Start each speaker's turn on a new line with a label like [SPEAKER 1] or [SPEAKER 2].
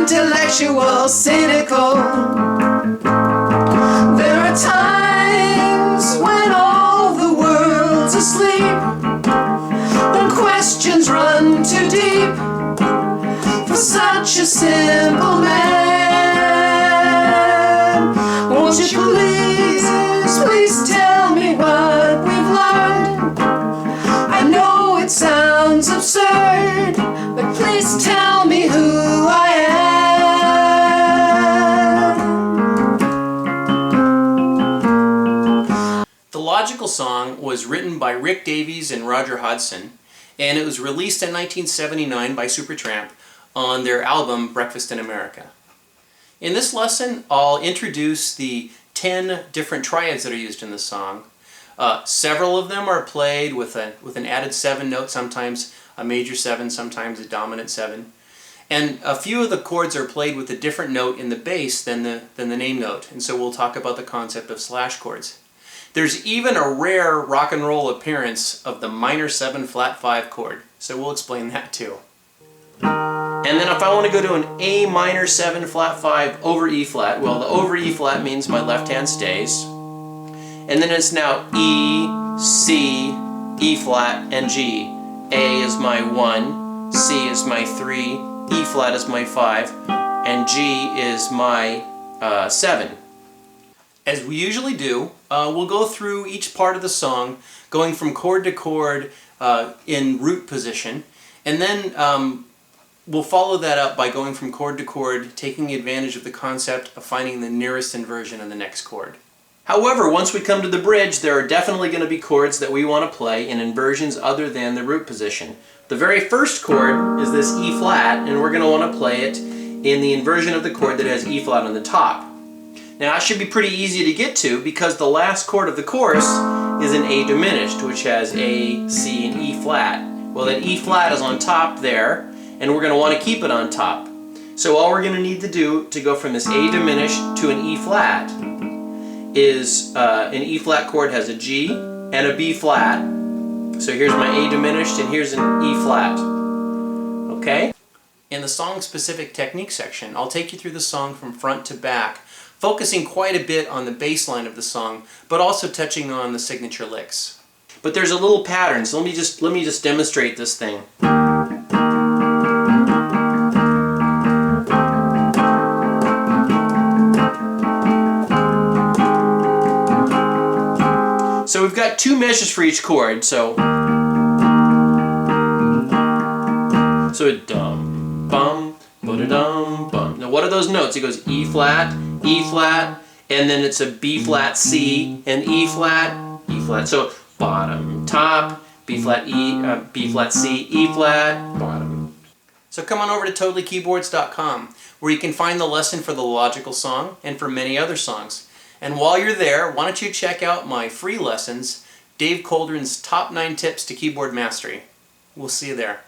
[SPEAKER 1] intellectual, cynical. There are times when all the world's asleep, when questions run too deep for such a simple man. Won't you please tell me what we've learned? I know it sounds absurd, but please tell me who I am.
[SPEAKER 2] The Logical Song was written by Rick Davies and Roger Hodgson, and it was released in 1979 by Supertramp on their album Breakfast in America. In this lesson, I'll introduce the 10 different triads that are used in the song. Several of them are played with an added 7 note, sometimes a major 7, sometimes a dominant 7. And a few of the chords are played with a different note in the bass than the name note, and so we'll talk about the concept of slash chords. There's even a rare rock and roll appearance of the minor 7 flat 5 chord, so we'll explain that too. And then if I want to go to an A minor 7 flat 5 over E flat, well, the over E flat means my left hand stays. And then it's now E, C, E flat, and G. A is my 1, C is my 3, E flat is my 5, and G is my 7. As we usually do, we'll go through each part of the song, going from chord to chord in root position, and then we'll follow that up by going from chord to chord, taking advantage of the concept of finding the nearest inversion in the next chord. However, once we come to the bridge, there are definitely going to be chords that we want to play in inversions other than the root position. The very first chord is this E flat, and we're going to want to play it in the inversion of the chord that has E flat on the top. Now that should be pretty easy to get to because the last chord of the chorus is an A diminished, which has A, C, and E flat. Well, that E flat is on top there, and we're going to want to keep it on top. So all we're going to need to do to go from this A diminished to an E flat is an E flat chord has a G and a B flat. So here's my A diminished and here's an E flat. Okay? In the song-specific technique section, I'll take you through the song from front to back, focusing quite a bit on the bass line of the song, but also touching on the signature licks. But there's a little pattern, so let me just demonstrate this thing. So we've got 2 measures for each chord, so dum bum ba-da-dum bum. Now what are those notes? It goes E flat, and then it's a B flat C and E flat, E flat. So bottom, top, B flat E, B flat C, E flat, bottom. So come on over to TotallyKeyboards.com where you can find the lesson for the Logical Song and for many other songs. And while you're there, why don't you check out my free lessons, Dave Coldren's Top 9 Tips to Keyboard Mastery. We'll see you there.